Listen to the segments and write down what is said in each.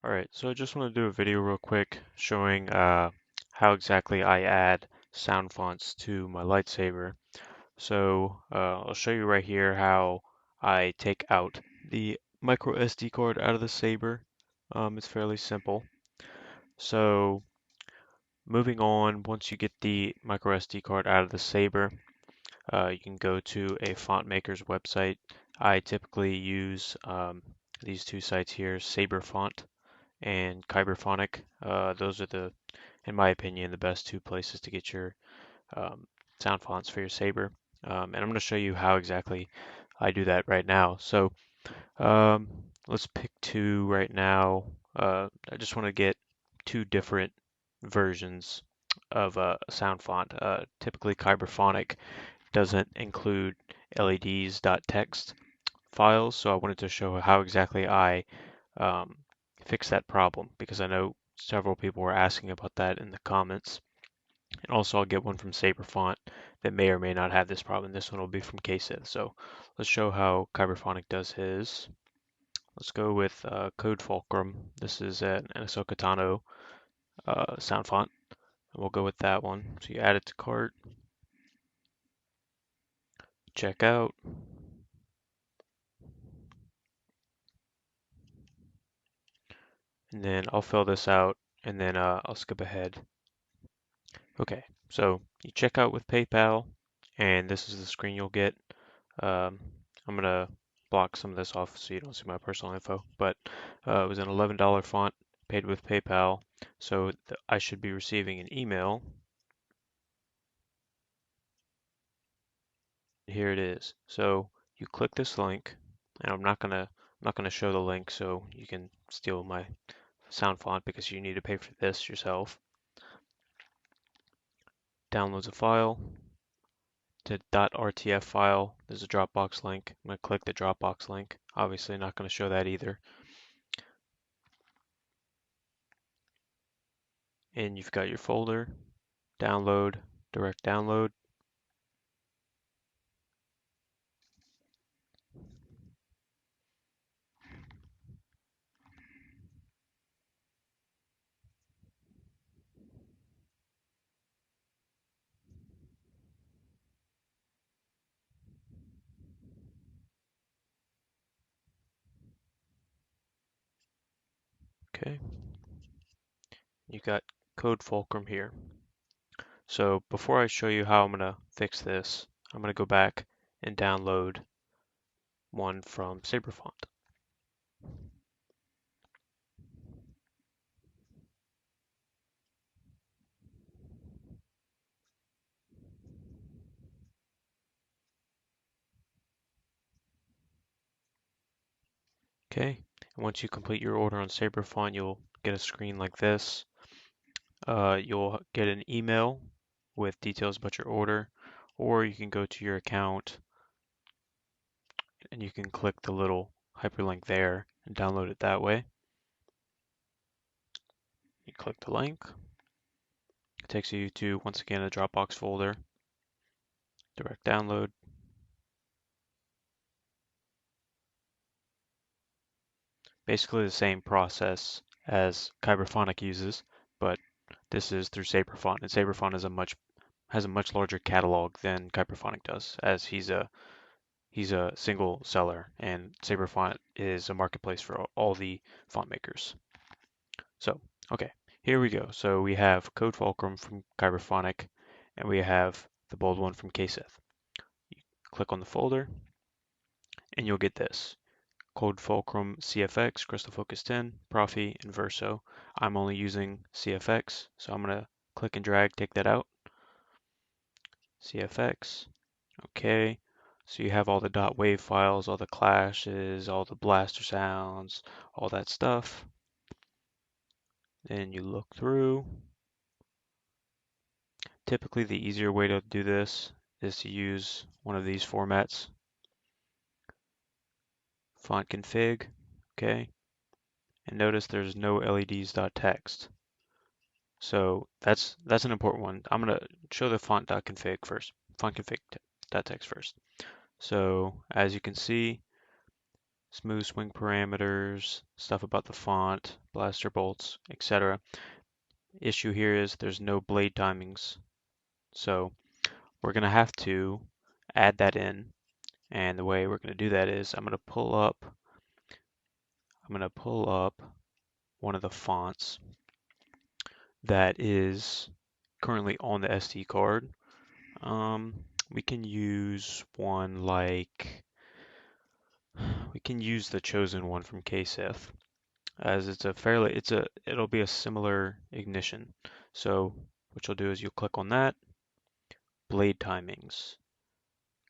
Alright, so I just want to do a video real quick showing how exactly I add sound fonts to my lightsaber. So I'll show you right here how I take out the micro SD card out of the saber. It's fairly simple. So moving on, once you get the micro SD card out of the saber, you can go to a font maker's website. I typically use these two sites here, Saber Font and Kyberphonic. Those are in my opinion, the best two places to get your um, sound fonts for your Saber. And I'm going to show you how exactly I do that right now. So um, let's pick two right now. I just want to get two different versions of a sound font. Typically, Kyberphonic doesn't include LEDs.txt files, so I wanted to show how exactly I um, fix that problem because I know several people were asking about that in the comments. And also I'll get one from Saberfont that may or may not have this problem. This one will be from KSith. So let's show how Kyberphonic does his. Let's go with Code Fulcrum. This is an Ahsoka Tano sound font. And we'll go with that one. So you add it to cart, check out, and then I'll fill this out and then I'll skip ahead. Okay, so you check out with PayPal, and this is the screen you'll get. Um, I'm gonna block some of this off so you don't see my personal info, but it was an $11 font paid with PayPal, so I should be receiving an email. Here it is. So you click this link, and I'm not gonna show the link so you can steal my sound font because you need to pay for this yourself. Downloads a file. To .rtf file, there's a Dropbox link. I'm going to click the Dropbox link. Obviously not going to show that either. And you've got your folder, download, direct download. Okay, you got code fulcrum here. So before I show you how I'm going to fix this, I'm going to go back and download one from Saberfont. Okay, and once you complete your order on Saberfont, you'll get a screen like this. You'll get an email with details about your order, or you can go to your account and you can click the little hyperlink there and download it that way. You click the link, it takes you to, once again, a Dropbox folder, direct download. Basically the same process as Kyberphonic uses, but this is through Saberfont, and Saberfont has a much larger catalog than Kyberphonic does, as he's a single seller, and Saberfont is a marketplace for all the font makers. So, okay, here we go. So we have Code Fulcrum from Kyberphonic, and we have the bold one from KSith. You click on the folder, and you'll get this. Code Fulcrum CFX, Crystal Focus 10, Profi, and Verso. I'm only using CFX, so I'm going to click and drag, take that out. CFX, okay. So you have all the .wav files, all the clashes, all the blaster sounds, all that stuff. Then you look through. Typically the easier way to do this is to use one of these formats. Font config, okay. And notice there's no LEDs.txt. So that's an important one. I'm gonna show the font.config first. Font config.txt first. So as you can see, smooth swing parameters, stuff about the font, blaster bolts, etc. Issue here is there's no blade timings. So we're going to have to add that in. And the way we're going to do that is I'm going to pull up one of the fonts that is currently on the SD card. We can use one like, we can use the chosen one from KSith, as it'll be a similar ignition. So what you'll do is you'll click on that, blade timings,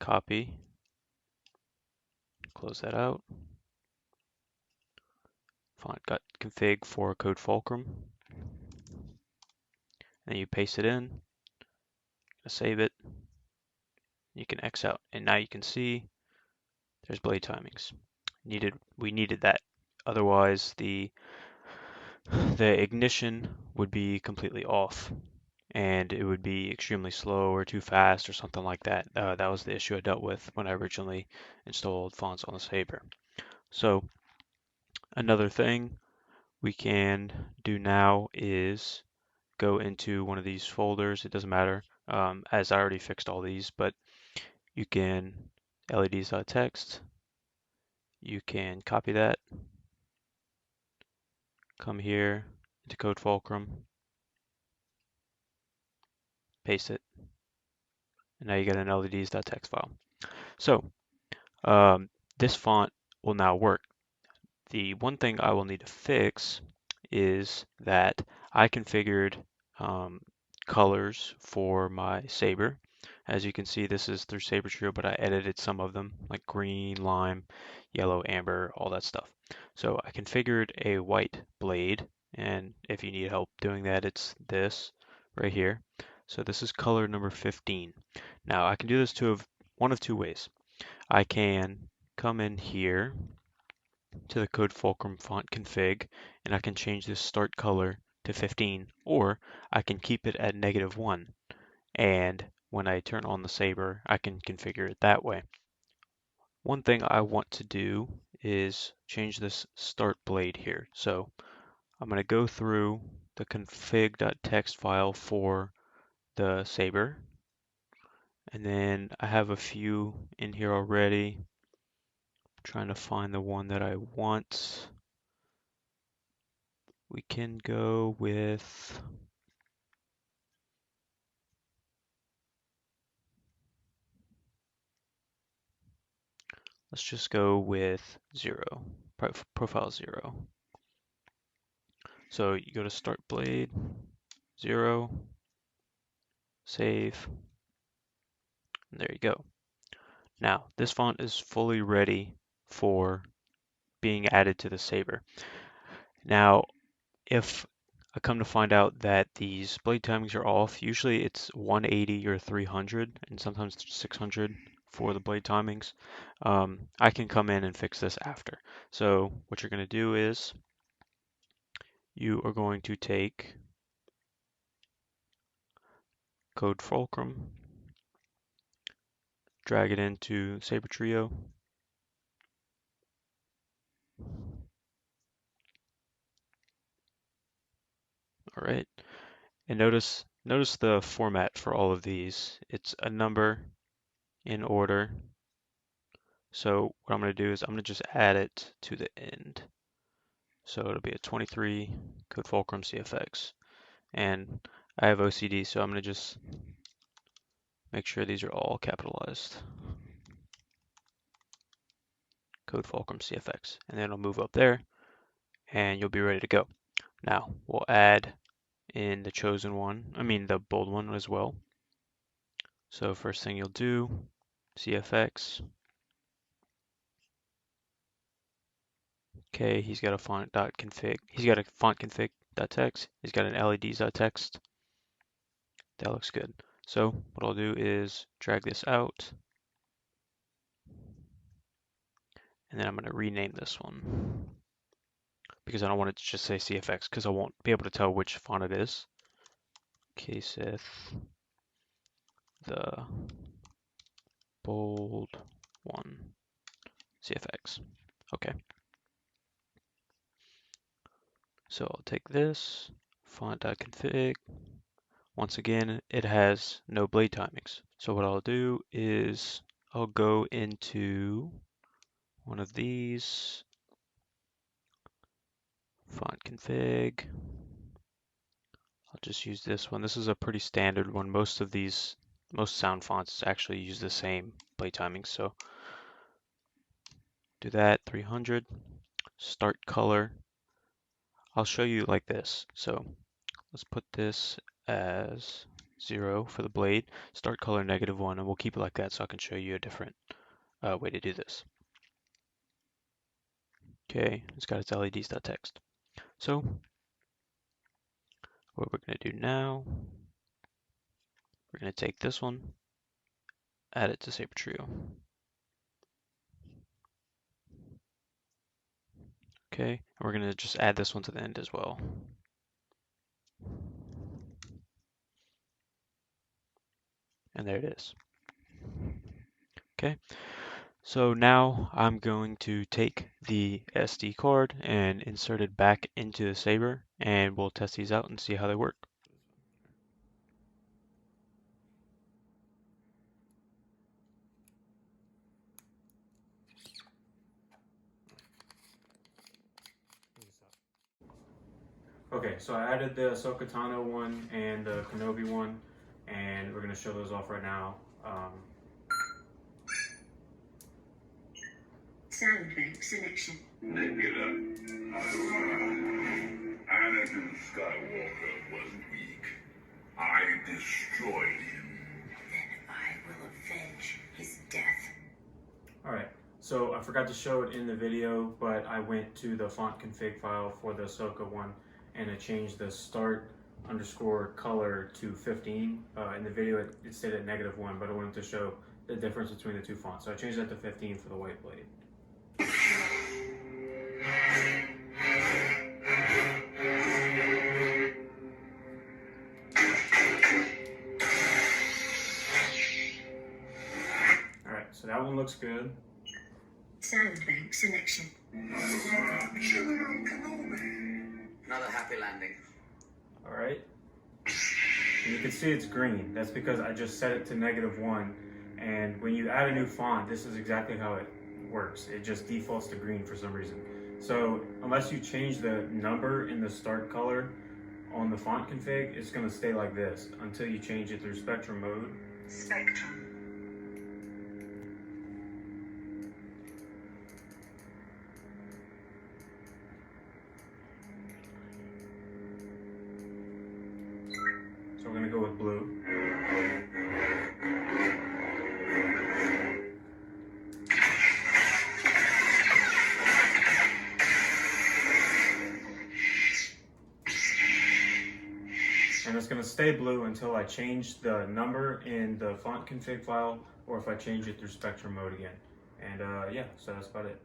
copy, close that out, font got config for code fulcrum, and you paste it in, save it, you can X out, and now you can see there's blade timings. We needed that, otherwise the ignition would be completely off and it would be extremely slow or too fast or something like that. That was the issue I dealt with when I originally installed fonts on the Saber. So another thing we can do now is go into one of these folders. It doesn't matter, as I already fixed all these, but you can leds.txt, you can copy that, come here into code fulcrum, paste it, and now you get an leds.txt file. So this font will now work. The one thing I will need to fix is that I configured colors for my Saber. As you can see, this is through Saber Trio, but I edited some of them, like green, lime, yellow, amber, all that stuff. So I configured a white blade, and if you need help doing that, it's this right here. So this is color number 15. Now I can do this one of two ways. I can come in here to the code fulcrum font config, and I can change this start color to 15, or I can keep it at -1, and when I turn on the Saber, I can configure it that way. One thing I want to do is change this start blade here. So I'm going to go through the config.txt file for the Saber, and then I have a few in here already. Trying to find the one that I want. We can go with, let's just go with 0, profile 0. So you go to start blade, 0, save, and there you go. Now this font is fully ready for being added to the Saber. Now if I come to find out that these blade timings are off, usually it's 180 or 300 and sometimes 600 for the blade timings. I can come in and fix this after. So what you're going to do is you are going to take code fulcrum, drag it into Saber Trio, all right, and notice the format for all of these. It's a number in order. So what I'm going to do is I'm going to just add it to the end. So it'll be a 23 code fulcrum CFX. And I have OCD, so I'm going to just make sure these are all capitalized. Code fulcrum CFX. And then it'll move up there and you'll be ready to go. Now we'll add in the chosen one, the bold one as well. So first thing you'll do, CFX. Okay, he's got a font.config. He's got a font config.txt. He's got an leds.txt. That looks good. So what I'll do is drag this out. And then I'm going to rename this one because I don't want it to just say CFX because I won't be able to tell which font it is. KSith, the bold one, CFX. Okay. So I'll take this, font.config. Once again, it has no blade timings. So what I'll do is I'll go into one of these, font config. I'll just use this one. This is a pretty standard one. Most sound fonts actually use the same blade timings. So do that, 300. Start color. I'll show you like this. So let's put this as 0 for the blade. Start color -1, and we'll keep it like that so I can show you a different way to do this. Okay, it's got its LEDs.txt. So what we're going to do now, we're going to take this one, add it to Saber Trio. Okay, and we're going to just add this one to the end as well. And there it is. Okay, so now I'm going to take the SD card and insert it back into the Saber, and we'll test these out and see how they work. Okay, so I added the Ahsoka Tano one and the Kenobi one, and we're going to show those off right now. Soundboard selection. Nebula. Anakin Skywalker wasn't weak. I destroyed him. Then I will avenge his death. Alright, so I forgot to show it in the video, but I went to the font config file for the Ahsoka one, and I changed the start_color to 15. In the video it stayed at -1, but I wanted to show the difference between the two fonts. So I changed that to 15 for the white blade. Alright, so that one looks good. Soundboard selection. Another happy landing. Alright. You can see it's green. That's because I just set it to -1. And when you add a new font, this is exactly how it works. It just defaults to green for some reason. So unless you change the number in the start color on the font config, it's going to stay like this until you change it through spectrum mode. Spectrum. So we're going to go with blue. And it's going to stay blue until I change the number in the font config file, or if I change it through spectrum mode again. And yeah, so that's about it.